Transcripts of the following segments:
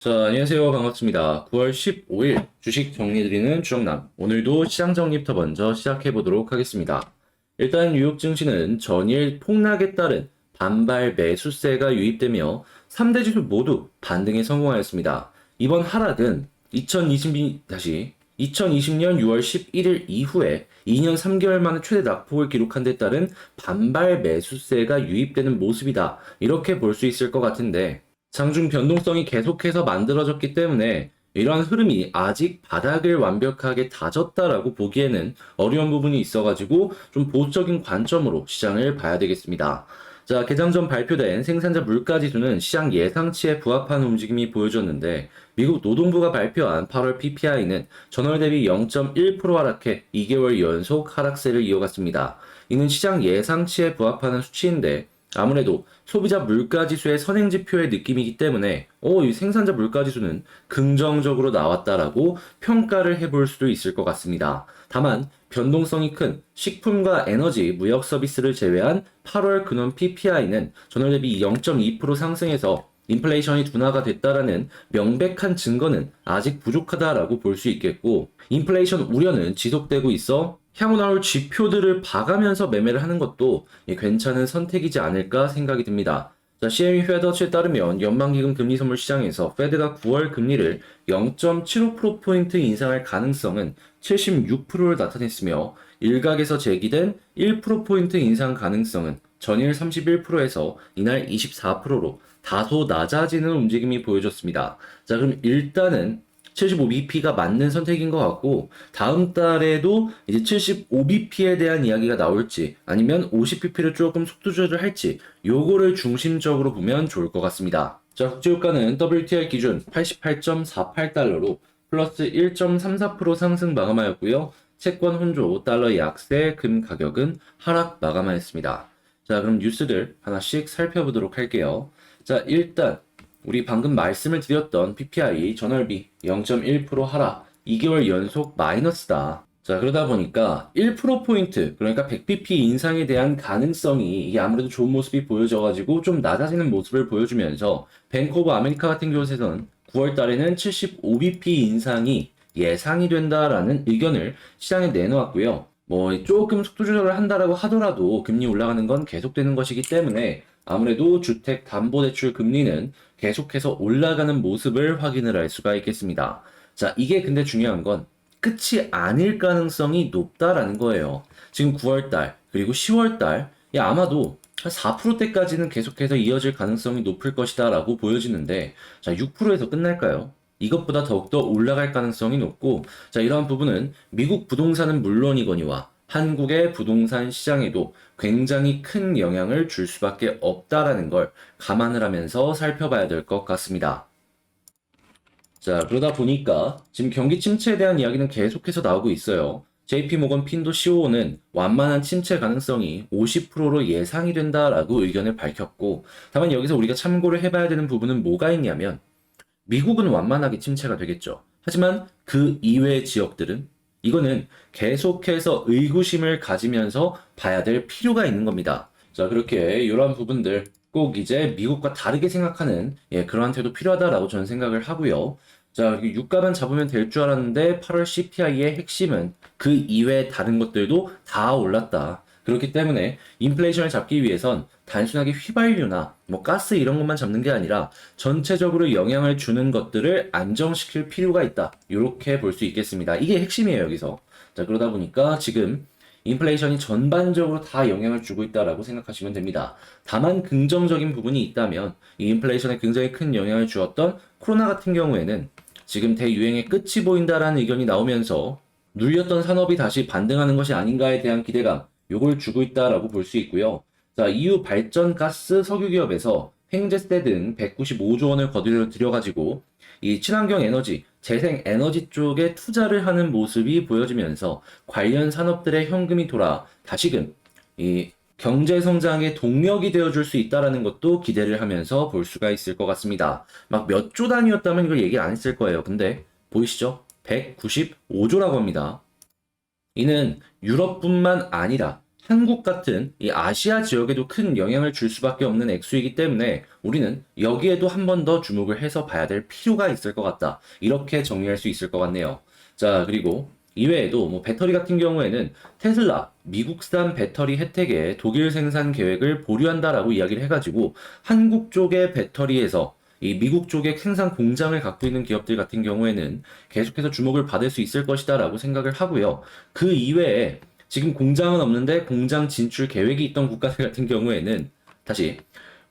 자, 안녕하세요. 반갑습니다. 9월 15일 주식 정리해드리는 주정남. 오늘도 시장 정리부터 먼저 시작해보도록 하겠습니다. 일단 뉴욕 증시는 전일 폭락에 따른 반발 매수세가 유입되며 3대 지수 모두 반등에 성공하였습니다. 이번 하락은 2020년 6월 11일 이후에 2년 3개월 만에 최대 낙폭을 기록한 데 따른 반발 매수세가 유입되는 모습이다. 이렇게 볼 수 있을 것 같은데 장중 변동성이 계속해서 만들어졌기 때문에 이러한 흐름이 아직 바닥을 완벽하게 다졌다라고 보기에는 어려운 부분이 있어가지고 좀 보수적인 관점으로 시장을 봐야 되겠습니다. 자, 개장 전 발표된 생산자 물가지수는 시장 예상치에 부합한 움직임이 보여줬는데 미국 노동부가 발표한 8월 PPI는 전월 대비 0.1% 하락해 2개월 연속 하락세를 이어갔습니다. 이는 시장 예상치에 부합하는 수치인데 아무래도 소비자 물가지수의 선행지표의 느낌이기 때문에 이 생산자 물가지수는 긍정적으로 나왔다라고 평가를 해볼 수도 있을 것 같습니다. 다만 변동성이 큰 식품과 에너지, 무역 서비스를 제외한 8월 근원 PPI는 전월 대비 0.2% 상승해서 인플레이션이 둔화가 됐다라는 명백한 증거는 아직 부족하다라고 볼 수 있겠고, 인플레이션 우려는 지속되고 있어 향후 나올 지표들을 봐가면서 매매를 하는 것도 괜찮은 선택이지 않을까 생각이 듭니다. 자, CME 페더치에 따르면 연방기금 금리 선물 시장에서 페드가 9월 금리를 0.75%포인트 인상할 가능성은 76%를 나타냈으며 일각에서 제기된 1%포인트 인상 가능성은 전일 31%에서 이날 24%로 다소 낮아지는 움직임이 보여졌습니다. 자, 그럼 일단은 75bp가 맞는 선택인 것 같고 다음 달에도 이제 75bp에 대한 이야기가 나올지 아니면 50bp를 조금 속도 조절을 할지 요거를 중심적으로 보면 좋을 것 같습니다. 자, 국제유가는 WTI 기준 88.48달러로 플러스 1.34% 상승 마감하였고요. 채권 혼조, 달러 약세, 금 가격은 하락 마감하였습니다. 자, 그럼 뉴스들 하나씩 살펴보도록 할게요. 자, 일단 우리 방금 말씀을 드렸던 PPI 전월비 0.1% 하락, 2개월 연속 마이너스다. 자, 그러다 보니까 1%포인트, 그러니까 100bp 인상에 대한 가능성이 이게 아무래도 좋은 모습이 보여져가지고 좀 낮아지는 모습을 보여주면서 뱅크 오브 아메리카 같은 경우에는 9월 달에는 75bp 인상이 예상이 된다라는 의견을 시장에 내놓았고요. 뭐 조금 속도 조절을 한다라고 하더라도 금리 올라가는 건 계속되는 것이기 때문에 아무래도 주택 담보 대출 금리는 계속해서 올라가는 모습을 확인을 할 수가 있겠습니다. 자, 이게 근데 중요한 건 끝이 아닐 가능성이 높다라는 거예요. 지금 9월달, 그리고 10월달, 아마도 한 4%대까지는 계속해서 이어질 가능성이 높을 것이다 라고 보여지는데, 자, 6%에서 끝날까요? 이것보다 더욱더 올라갈 가능성이 높고, 자, 이러한 부분은 미국 부동산은 물론이거니와 한국의 부동산 시장에도 굉장히 큰 영향을 줄 수밖에 없다라는 걸 감안을 하면서 살펴봐야 될 것 같습니다. 자, 그러다 보니까 지금 경기 침체에 대한 이야기는 계속해서 나오고 있어요. JP모건 핀도 COO는 완만한 침체 가능성이 50%로 예상이 된다라고 의견을 밝혔고, 다만 여기서 우리가 참고를 해봐야 되는 부분은 뭐가 있냐면 미국은 완만하게 침체가 되겠죠. 하지만 그 이외의 지역들은 이거는 계속해서 의구심을 가지면서 봐야 될 필요가 있는 겁니다. 자, 그렇게 이러한 부분들 꼭 이제 미국과 다르게 생각하는 그러한 태도 필요하다라고 저는 생각을 하고요. 자, 유가만 잡으면 될 줄 알았는데 8월 CPI의 핵심은 그 이외의 다른 것들도 다 올랐다. 그렇기 때문에 인플레이션을 잡기 위해선 단순하게 휘발유나 뭐 가스 이런 것만 잡는 게 아니라 전체적으로 영향을 주는 것들을 안정시킬 필요가 있다. 이렇게 볼 수 있겠습니다. 이게 핵심이에요, 여기서. 자, 그러다 보니까 지금 인플레이션이 전반적으로 다 영향을 주고 있다라고 생각하시면 됩니다. 다만 긍정적인 부분이 있다면 이 인플레이션에 굉장히 큰 영향을 주었던 코로나 같은 경우에는 지금 대유행의 끝이 보인다라는 의견이 나오면서 눌렸던 산업이 다시 반등하는 것이 아닌가에 대한 기대감, 요걸 주고 있다라고 볼 수 있고요. 자, EU 발전 가스 석유 기업에서 횡재세 등 195조 원을 거두려 들여가지고 이 친환경 에너지, 재생 에너지 쪽에 투자를 하는 모습이 보여지면서 관련 산업들의 현금이 돌아 다시금 이 경제 성장의 동력이 되어줄 수 있다라는 것도 기대를 하면서 볼 수가 있을 것 같습니다. 막 몇 조 단위였다면 이걸 얘기 안 했을 거예요. 근데 보이시죠? 195조라고 합니다. 이는 유럽뿐만 아니라 한국 같은 이 아시아 지역에도 큰 영향을 줄 수밖에 없는 액수이기 때문에 우리는 여기에도 한 번 더 주목을 해서 봐야 될 필요가 있을 것 같다. 이렇게 정리할 수 있을 것 같네요. 자, 그리고 이외에도 뭐 배터리 같은 경우에는 테슬라 미국산 배터리 혜택에 독일 생산 계획을 보류한다라고 이야기를 해가지고 한국 쪽의 배터리에서 이 미국 쪽의 생산 공장을 갖고 있는 기업들 같은 경우에는 계속해서 주목을 받을 수 있을 것이다라고 생각을 하고요. 그 이외에 지금 공장은 없는데 공장 진출 계획이 있던 국가들 같은 경우에는 다시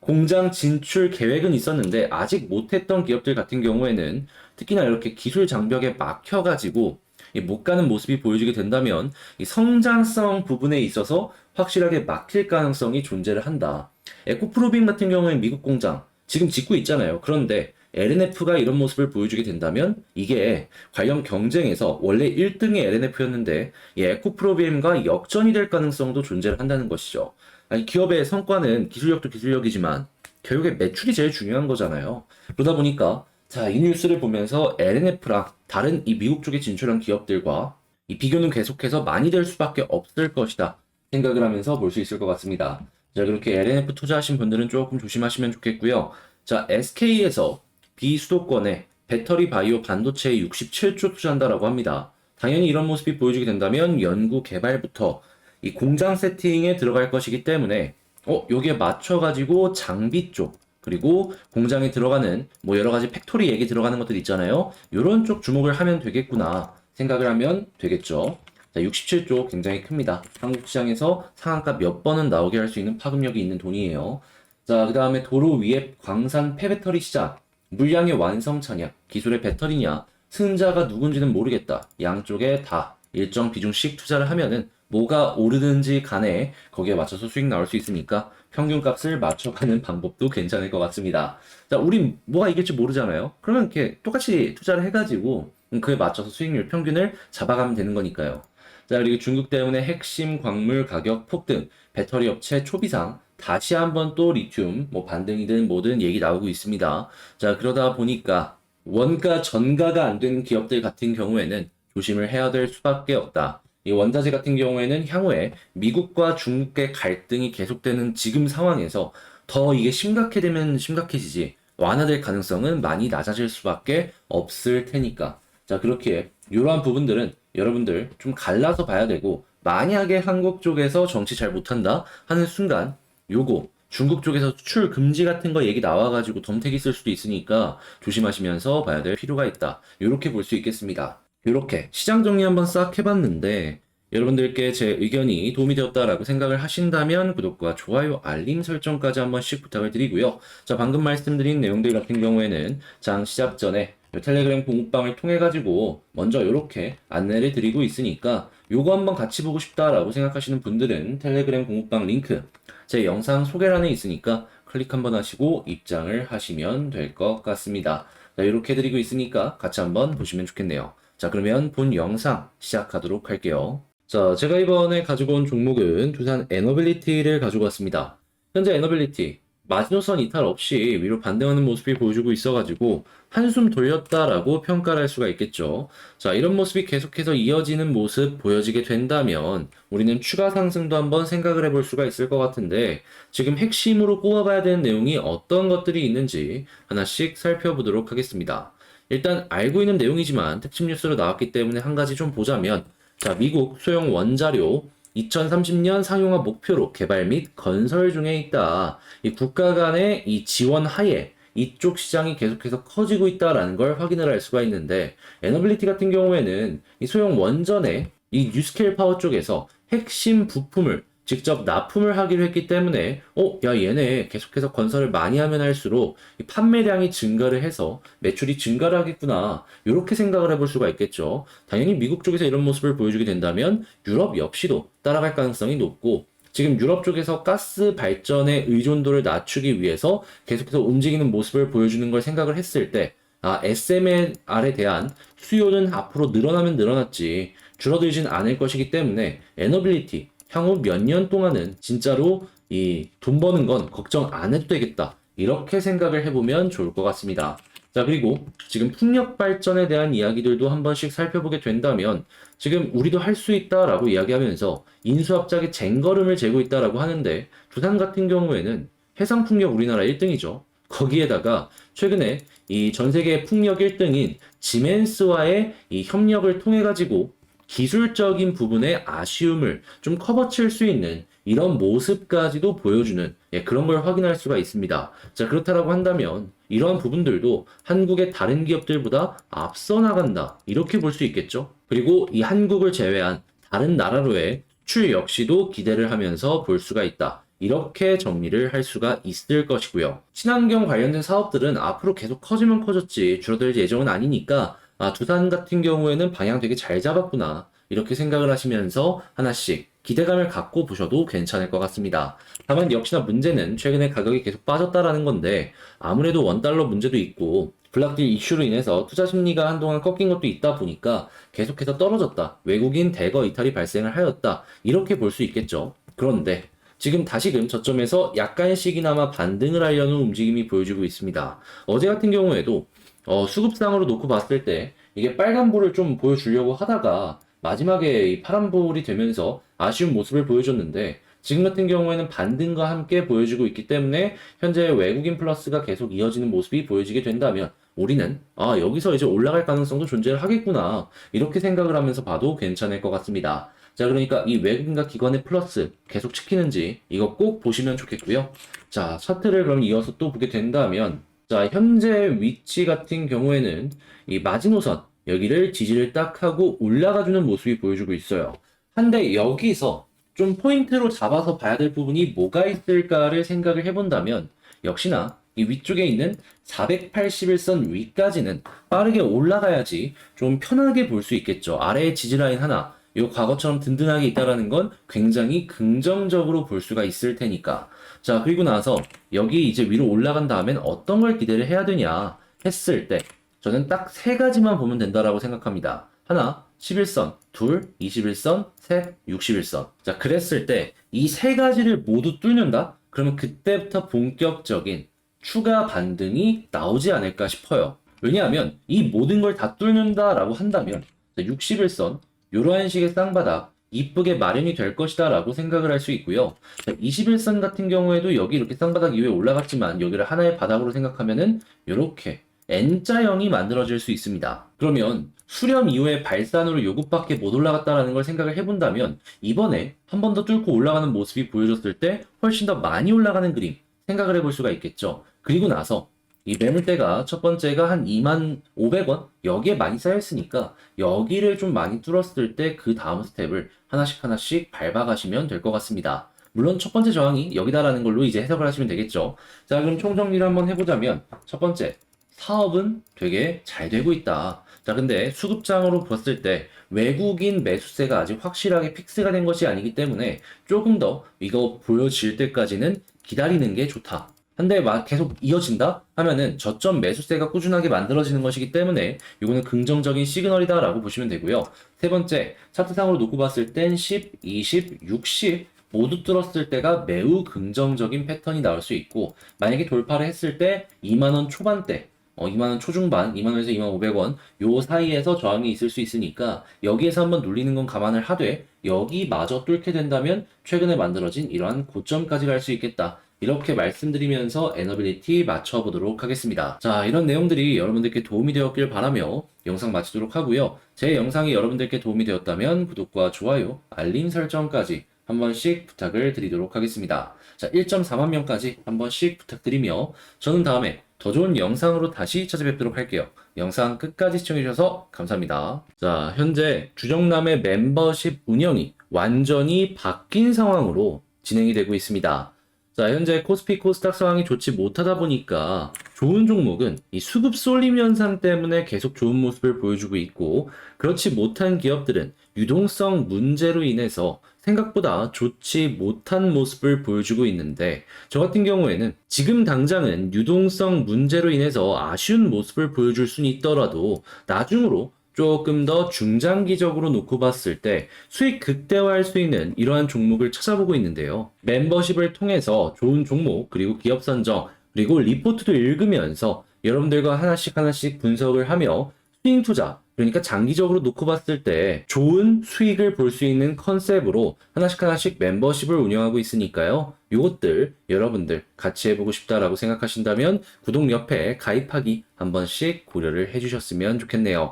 공장 진출 계획은 있었는데 아직 못했던 기업들 같은 경우에는 특히나 이렇게 기술 장벽에 막혀가지고 못 가는 모습이 보여지게 된다면 이 성장성 부분에 있어서 확실하게 막힐 가능성이 존재를 한다. 에코프로빔 같은 경우에 미국 공장 지금 짓고 있잖아요. 그런데 LNF가 이런 모습을 보여주게 된다면 이게 관련 경쟁에서 원래 1등이 LNF였는데 이 에코프로비엠과 역전이 될 가능성도 존재를 한다는 것이죠. 아니, 기업의 성과는 기술력도 기술력이지만 결국에 매출이 제일 중요한 거잖아요. 그러다 보니까 자, 이 뉴스를 보면서 LNF랑 다른 이 미국 쪽에 진출한 기업들과 이 비교는 계속해서 많이 될 수밖에 없을 것이다 생각을 하면서 볼 수 있을 것 같습니다. 자, 그렇게 LNF 투자하신 분들은 조금 조심하시면 좋겠고요. 자, SK에서 비수도권에 배터리 바이오 반도체에 67조 투자한다라고 합니다. 당연히 이런 모습이 보여지게 된다면 연구 개발부터 이 공장 세팅에 들어갈 것이기 때문에 여기에 맞춰가지고 장비 쪽 그리고 공장에 들어가는 뭐 여러 가지 팩토리 얘기 들어가는 것들 있잖아요. 이런 쪽 주목을 하면 되겠구나 생각을 하면 되겠죠. 자, 67조 굉장히 큽니다. 한국 시장에서 상한가 몇 번은 나오게 할 수 있는 파급력이 있는 돈이에요. 자, 그 다음에 도로 위에 광산 폐배터리 시장, 물량의 완성 차냐, 기술의 배터리냐, 승자가 누군지는 모르겠다. 양쪽에 다 일정 비중씩 투자를 하면은 뭐가 오르든지 간에 거기에 맞춰서 수익 나올 수 있으니까 평균값을 맞춰가는 방법도 괜찮을 것 같습니다. 자, 우린 뭐가 이길지 모르잖아요. 그러면 이렇게 똑같이 투자를 해가지고 그에 맞춰서 수익률 평균을 잡아가면 되는 거니까요. 자, 그리고 중국 때문에 핵심 광물 가격 폭등, 배터리 업체 초비상, 다시 한번 또 리튬, 뭐 반등이든 뭐든 얘기 나오고 있습니다. 자, 그러다 보니까 원가 전가가 안 되는 기업들 같은 경우에는 조심을 해야 될 수밖에 없다. 이 원자재 같은 경우에는 향후에 미국과 중국의 갈등이 계속되는 지금 상황에서 더 이게 심각해지면 심각해지지 완화될 가능성은 많이 낮아질 수밖에 없을 테니까. 자, 그렇게 이러한 부분들은 여러분들 좀 갈라서 봐야 되고 만약에 한국 쪽에서 정치 잘 못한다 하는 순간 요거 중국 쪽에서 수출 금지 같은 거 얘기 나와가지고 덤택이 있을 수도 있으니까 조심하시면서 봐야 될 필요가 있다. 이렇게 볼 수 있겠습니다. 이렇게 시장 정리 한번 싹 해봤는데 여러분들께 제 의견이 도움이 되었다라고 생각을 하신다면 구독과 좋아요, 알림 설정까지 한 번씩 부탁을 드리고요. 자, 방금 말씀드린 내용들 같은 경우에는 장 시작 전에 텔레그램 공부방을 통해 가지고 먼저 이렇게 안내를 드리고 있으니까 요거 한번 같이 보고 싶다라고 생각하시는 분들은 텔레그램 공부방 링크 제 영상 소개란에 있으니까 클릭 한번 하시고 입장을 하시면 될 것 같습니다. 자, 이렇게 드리고 있으니까 같이 한번 보시면 좋겠네요. 자, 그러면 본 영상 시작하도록 할게요. 자, 제가 이번에 가지고 온 종목은 두산 에너빌리티를 가지고 왔습니다. 현재 에너빌리티 마지노선 이탈 없이 위로 반등하는 모습이 보여주고 있어가지고 한숨 돌렸다라고 평가를 할 수가 있겠죠. 자, 이런 모습이 계속해서 이어지는 모습 보여지게 된다면 우리는 추가 상승도 한번 생각을 해볼 수가 있을 것 같은데 지금 핵심으로 꼽아봐야 되는 내용이 어떤 것들이 있는지 하나씩 살펴보도록 하겠습니다. 일단 알고 있는 내용이지만 특집 뉴스로 나왔기 때문에 한 가지 좀 보자면 자, 미국 소형 원자료 2030년 상용화 목표로 개발 및 건설 중에 있다. 이 국가 간의 이 지원 하에 이쪽 시장이 계속해서 커지고 있다라는 걸 확인을 할 수가 있는데 에너빌리티 같은 경우에는 이 소형 원전의 이 뉴스케일 파워 쪽에서 핵심 부품을 직접 납품을 하기로 했기 때문에 야 얘네 계속해서 건설을 많이 하면 할수록 이 판매량이 증가를 해서 매출이 증가를 하겠구나 이렇게 생각을 해볼 수가 있겠죠. 당연히 미국 쪽에서 이런 모습을 보여주게 된다면 유럽 역시도 따라갈 가능성이 높고 지금 유럽 쪽에서 가스 발전의 의존도를 낮추기 위해서 계속해서 움직이는 모습을 보여주는 걸 생각을 했을 때 SMR에 대한 수요는 앞으로 늘어나면 늘어났지 줄어들진 않을 것이기 때문에 에너빌리티 향후 몇 년 동안은 진짜로 이 돈 버는 건 걱정 안 해도 되겠다. 이렇게 생각을 해보면 좋을 것 같습니다. 자, 그리고 지금 풍력 발전에 대한 이야기들도 한 번씩 살펴보게 된다면 지금 우리도 할 수 있다라고 이야기하면서 인수합작의 쟁걸음을 재고 있다라고 하는데 두산 같은 경우에는 해상 풍력 우리나라 1등이죠. 거기에다가 최근에 이 전 세계 풍력 1등인 지멘스와의 이 협력을 통해 가지고 기술적인 부분의 아쉬움을 좀 커버칠 수 있는 이런 모습까지도 보여주는 그런 걸 확인할 수가 있습니다. 자, 그렇다라고 한다면 이러한 부분들도 한국의 다른 기업들보다 앞서 나간다. 이렇게 볼 수 있겠죠. 그리고 이 한국을 제외한 다른 나라로의 수출 역시도 기대를 하면서 볼 수가 있다. 이렇게 정리를 할 수가 있을 것이고요. 친환경 관련된 사업들은 앞으로 계속 커지면 커졌지 줄어들 예정은 아니니까 두산 같은 경우에는 방향 되게 잘 잡았구나. 이렇게 생각을 하시면서 하나씩 기대감을 갖고 보셔도 괜찮을 것 같습니다. 다만 역시나 문제는 최근에 가격이 계속 빠졌다라는 건데 아무래도 원달러 문제도 있고 블락딜 이슈로 인해서 투자 심리가 한동안 꺾인 것도 있다 보니까 계속해서 떨어졌다. 외국인 대거 이탈이 발생을 하였다. 이렇게 볼 수 있겠죠. 그런데 지금 다시금 저점에서 약간씩이나마 반등을 하려는 움직임이 보여지고 있습니다. 어제 같은 경우에도 수급상으로 놓고 봤을 때 이게 빨간불을 좀 보여주려고 하다가 마지막에 이 파란불이 되면서 아쉬운 모습을 보여줬는데 지금 같은 경우에는 반등과 함께 보여지고 있기 때문에 현재 외국인 플러스가 계속 이어지는 모습이 보여지게 된다면 우리는 여기서 이제 올라갈 가능성도 존재를 하겠구나 이렇게 생각을 하면서 봐도 괜찮을 것 같습니다. 자, 그러니까 이 외국인과 기관의 플러스 계속 지키는지 이거 꼭 보시면 좋겠고요. 자, 차트를 그럼 이어서 또 보게 된다면 자, 현재 위치 같은 경우에는 이 마지노선 여기를 지지를 딱 하고 올라가주는 모습이 보여주고 있어요. 한데 여기서 좀 포인트로 잡아서 봐야 될 부분이 뭐가 있을까를 생각을 해본다면 역시나 이 위쪽에 있는 481선 위까지는 빠르게 올라가야지 좀 편하게 볼 수 있겠죠. 아래에 지지라인 하나 이 과거처럼 든든하게 있다라는 건 굉장히 긍정적으로 볼 수가 있을 테니까. 자, 그리고 나서 여기 이제 위로 올라간 다음엔 어떤 걸 기대를 해야 되냐 했을 때 저는 딱 세 가지만 보면 된다라고 생각합니다. 하나, 11선, 둘, 21선, 셋, 61선. 자, 그랬을 때 이 세 가지를 모두 뚫는다? 그러면 그때부터 본격적인 추가 반등이 나오지 않을까 싶어요. 왜냐하면 이 모든 걸 다 뚫는다라고 한다면 61선, 이러한 식의 쌍바닥 이쁘게 마련이 될 것이다 라고 생각을 할 수 있고요. 21선 같은 경우에도 여기 이렇게 쌍바닥 이후에 올라갔지만 여기를 하나의 바닥으로 생각하면은 이렇게 N자형이 만들어질 수 있습니다. 그러면 수렴 이후에 발산으로 요것밖에 못 올라갔다라는 걸 생각을 해본다면 이번에 한 번 더 뚫고 올라가는 모습이 보여졌을 때 훨씬 더 많이 올라가는 그림 생각을 해볼 수가 있겠죠. 그리고 나서 이 매물대가 첫 번째가 한 25,500원 여기에 많이 쌓여있으니까 여기를 좀 많이 뚫었을 때 그 다음 스텝을 하나씩 하나씩 밟아가시면 될 것 같습니다. 물론 첫 번째 저항이 여기다라는 걸로 이제 해석을 하시면 되겠죠. 자, 그럼 총정리를 한번 해보자면 첫 번째, 사업은 되게 잘 되고 있다. 자, 근데 수급장으로 봤을 때 외국인 매수세가 아직 확실하게 픽스가 된 것이 아니기 때문에 조금 더 이거 보여질 때까지는 기다리는 게 좋다. 한데 계속 이어진다 하면은 저점 매수세가 꾸준하게 만들어지는 것이기 때문에 이거는 긍정적인 시그널이다 라고 보시면 되고요. 세 번째, 차트상으로 놓고 봤을 땐 10, 20, 60 모두 뚫었을 때가 매우 긍정적인 패턴이 나올 수 있고 만약에 돌파를 했을 때 2만원 초반대 2만원 초중반, 2만원에서 2만500원 요 사이에서 저항이 있을 수 있으니까 여기에서 한번 눌리는 건 감안을 하되 여기마저 뚫게 된다면 최근에 만들어진 이러한 고점까지 갈 수 있겠다. 이렇게 말씀드리면서 에너빌리티 맞춰보도록 하겠습니다. 자, 이런 내용들이 여러분들께 도움이 되었길 바라며 영상 마치도록 하고요. 제 영상이 여러분들께 도움이 되었다면 구독과 좋아요, 알림 설정까지 한 번씩 부탁을 드리도록 하겠습니다. 자, 1.4만 명까지 한 번씩 부탁드리며 저는 다음에 더 좋은 영상으로 다시 찾아뵙도록 할게요. 영상 끝까지 시청해주셔서 감사합니다. 자, 현재 주정남의 멤버십 운영이 완전히 바뀐 상황으로 진행이 되고 있습니다. 자, 현재 코스피 코스닥 상황이 좋지 못하다 보니까 좋은 종목은 이 수급 쏠림 현상 때문에 계속 좋은 모습을 보여주고 있고 그렇지 못한 기업들은 유동성 문제로 인해서 생각보다 좋지 못한 모습을 보여주고 있는데 저 같은 경우에는 지금 당장은 유동성 문제로 인해서 아쉬운 모습을 보여줄 수는 있더라도 나중으로 조금 더 중장기적으로 놓고 봤을 때 수익 극대화할 수 있는 이러한 종목을 찾아보고 있는데요. 멤버십을 통해서 좋은 종목 그리고 기업 선정 그리고 리포트도 읽으면서 여러분들과 하나씩 분석을 하며 스윙 투자, 그러니까 장기적으로 놓고 봤을 때 좋은 수익을 볼 수 있는 컨셉으로 하나씩 멤버십을 운영하고 있으니까요. 요것들 여러분들 같이 해보고 싶다라고 생각하신다면 구독 옆에 가입하기 한 번씩 고려를 해주셨으면 좋겠네요.